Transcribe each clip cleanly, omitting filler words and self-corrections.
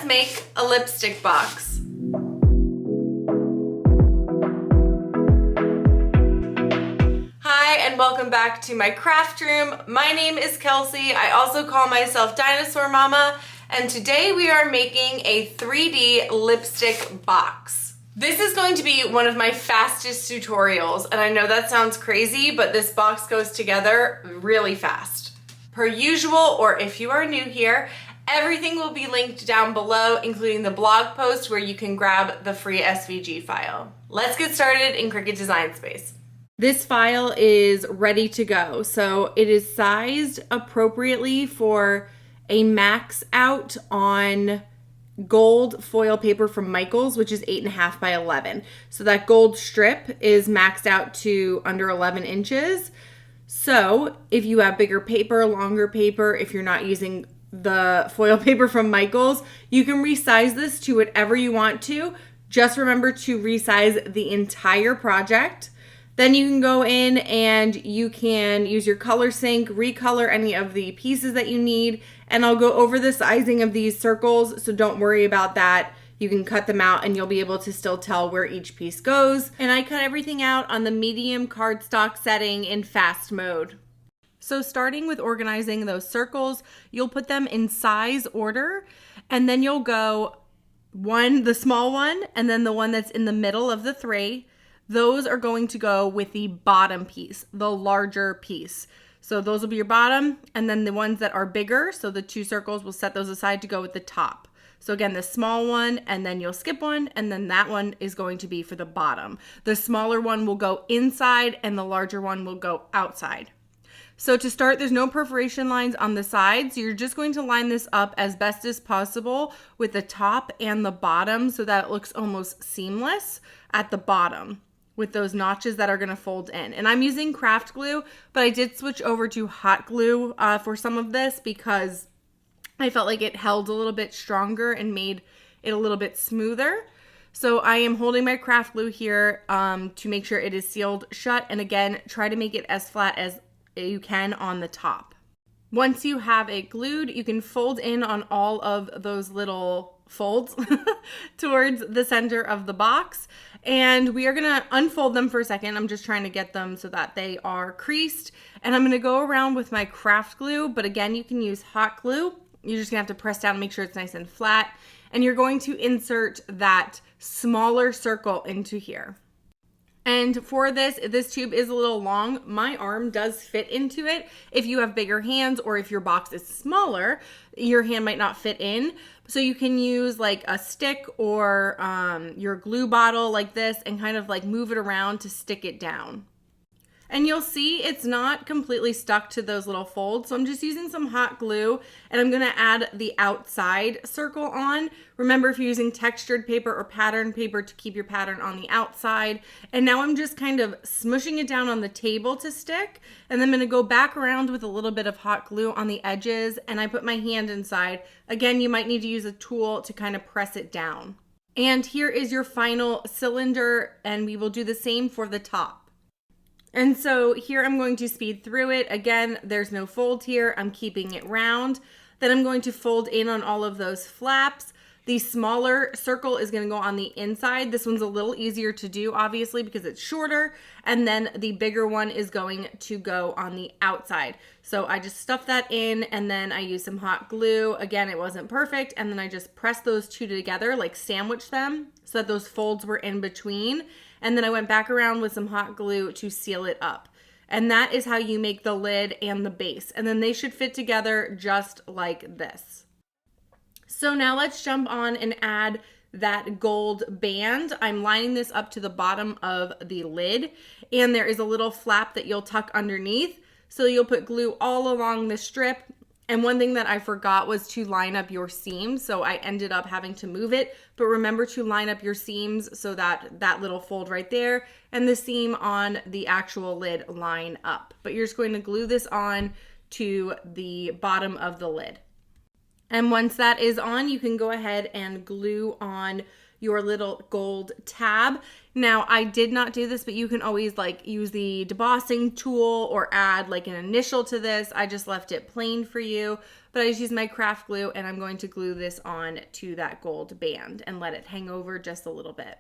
make a lipstick box. Hi, and welcome back to my craft room. My name is Kelsey. I also call myself Dinosaur Mama, and today we are making a 3D lipstick box. This is going to be one of my fastest tutorials, and I know that sounds crazy, but this box goes together really fast. Per usual, or if you are new here, everything will be linked down below, including the blog post where you can grab the free SVG file. Let's get started in Cricut Design Space. This file is ready to go. So it is sized appropriately for a max out on gold foil paper from Michaels, which is 8.5 by 11. So that gold strip is maxed out to under 11 inches. So if you have bigger paper, longer paper, if you're not using the foil paper from Michaels, you can resize this to whatever you want to. Just remember to resize the entire project. Then you can go in and you can use your color sync, recolor any of the pieces that you need. And I'll go over the sizing of these circles, so don't worry about that. You can cut them out and you'll be able to still tell where each piece goes. And I cut everything out on the medium cardstock setting in fast mode. So starting with organizing those circles, you'll put them in size order, and then you'll go the small one, and then the one that's in the middle of the three. Those are going to go with the bottom piece, the larger piece. So those will be your bottom, and then the ones that are bigger, so the two circles, we'll set those aside to go with the top. So again, the small one, and then you'll skip one, and then that one is going to be for the bottom. The smaller one will go inside, and the larger one will go outside. So to start, there's no perforation lines on the sides. You're just going to line this up as best as possible with the top and the bottom so that it looks almost seamless at the bottom with those notches that are going to fold in. And I'm using craft glue, but I did switch over to hot glue for some of this because I felt like it held a little bit stronger and made it a little bit smoother. So I am holding my craft glue here to make sure it is sealed shut. And again, try to make it as flat as you can on the top. Once you have it glued, you can fold in on all of those little folds towards the center of the box. And we are gonna unfold them for a second. I'm just trying to get them so that they are creased. And I'm gonna go around with my craft glue, but again, you can use hot glue. You're just gonna have to press down and make sure it's nice and flat. And you're going to insert that smaller circle into here. And for this tube is a little long. My arm does fit into it. If you have bigger hands or if your box is smaller, your hand might not fit in. So you can use like a stick or your glue bottle like this and kind of like move it around to stick it down. And you'll see it's not completely stuck to those little folds. So I'm just using some hot glue and I'm gonna add the outside circle on. Remember, if you're using textured paper or pattern paper to keep your pattern on the outside. And now I'm just kind of smushing it down on the table to stick. And then I'm gonna go back around with a little bit of hot glue on the edges, and I put my hand inside. Again, you might need to use a tool to kind of press it down. And here is your final cylinder, and we will do the same for the top. And so here I'm going to speed through it. Again, there's no fold here. I'm keeping it round. Then I'm going to fold in on all of those flaps. The smaller circle is going to go on the inside. This one's a little easier to do, obviously, because it's shorter. And then the bigger one is going to go on the outside. So I just stuff that in, and then I use some hot glue. Again, it wasn't perfect. And then I just press those two together, like sandwich them, so that those folds were in between. And then I went back around with some hot glue to seal it up. And that is how you make the lid and the base. And then they should fit together just like this. So now let's jump on and add that gold band. I'm lining this up to the bottom of the lid, and there is a little flap that you'll tuck underneath. So you'll put glue all along the strip. And one thing that I forgot was to line up your seams. So I ended up having to move it, but remember to line up your seams so that that little fold right there and the seam on the actual lid line up. But you're just going to glue this on to the bottom of the lid. And once that is on, you can go ahead and glue on your little gold tab. Now, I did not do this, but you can always like use the debossing tool or add like an initial to this. I just left it plain for you, but I just used my craft glue and I'm going to glue this on to that gold band and let it hang over just a little bit.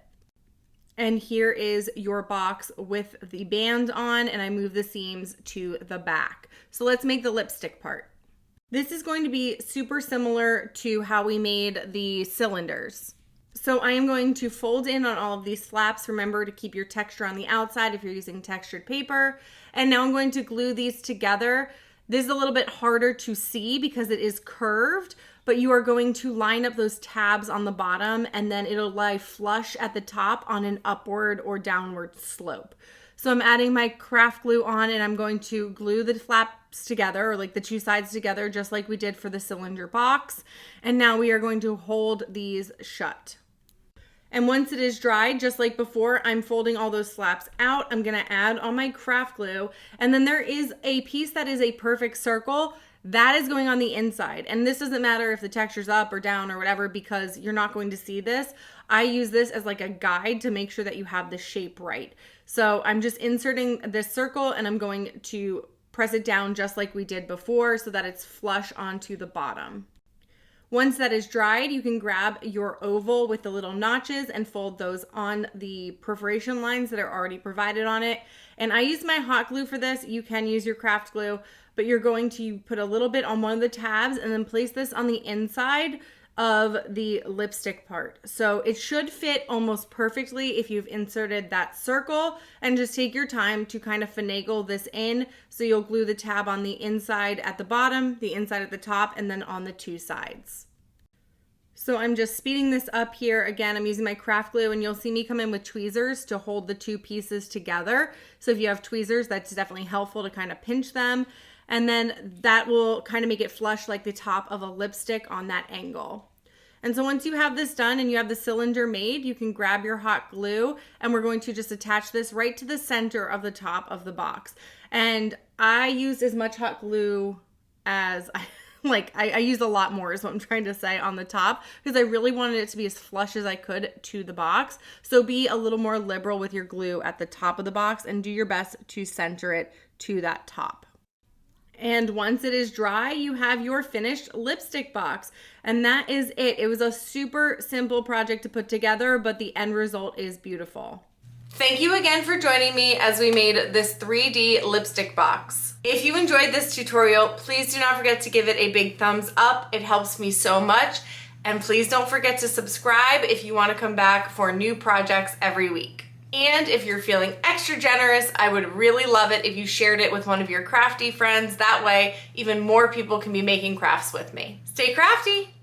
And here is your box with the band on, and I move the seams to the back. So let's make the lipstick part. This is going to be super similar to how we made the cylinders. So I am going to fold in on all of these flaps. Remember to keep your texture on the outside if you're using textured paper. And now I'm going to glue these together. This is a little bit harder to see because it is curved, but you are going to line up those tabs on the bottom and then it'll lie flush at the top on an upward or downward slope. So I'm adding my craft glue on and I'm going to glue the flaps together, or like the two sides together, just like we did for the cylinder box. And now we are going to hold these shut. And once it is dried, just like before, I'm folding all those flaps out. I'm gonna add on my craft glue. And then there is a piece that is a perfect circle that is going on the inside. And this doesn't matter if the texture's up or down or whatever, because you're not going to see this. I use this as like a guide to make sure that you have the shape right. So I'm just inserting this circle and I'm going to press it down just like we did before so that it's flush onto the bottom. Once that is dried, you can grab your oval with the little notches and fold those on the perforation lines that are already provided on it. And I use my hot glue for this. You can use your craft glue, but you're going to put a little bit on one of the tabs and then place this on the inside of the lipstick part. So it should fit almost perfectly if you've inserted that circle, and just take your time to kind of finagle this in. So you'll glue the tab on the inside at the bottom, the inside at the top, and then on the two sides. So I'm just speeding this up here. Again, I'm using my craft glue and you'll see me come in with tweezers to hold the two pieces together. So if you have tweezers, that's definitely helpful to kind of pinch them. And then that will kind of make it flush like the top of a lipstick on that angle. And so once you have this done and you have the cylinder made, you can grab your hot glue and we're going to just attach this right to the center of the top of the box. And I used as much hot glue as I used a lot more is what I'm trying to say on the top, because I really wanted it to be as flush as I could to the box. So be a little more liberal with your glue at the top of the box and do your best to center it to that top. And once it is dry, you have your finished lipstick box. And that is it. It was a super simple project to put together, but the end result is beautiful. Thank you again for joining me as we made this 3D lipstick box. If you enjoyed this tutorial, please do not forget to give it a big thumbs up. It helps me so much. And please don't forget to subscribe if you want to come back for new projects every week. And if you're feeling extra generous, I would really love it if you shared it with one of your crafty friends. That way, even more people can be making crafts with me. Stay crafty!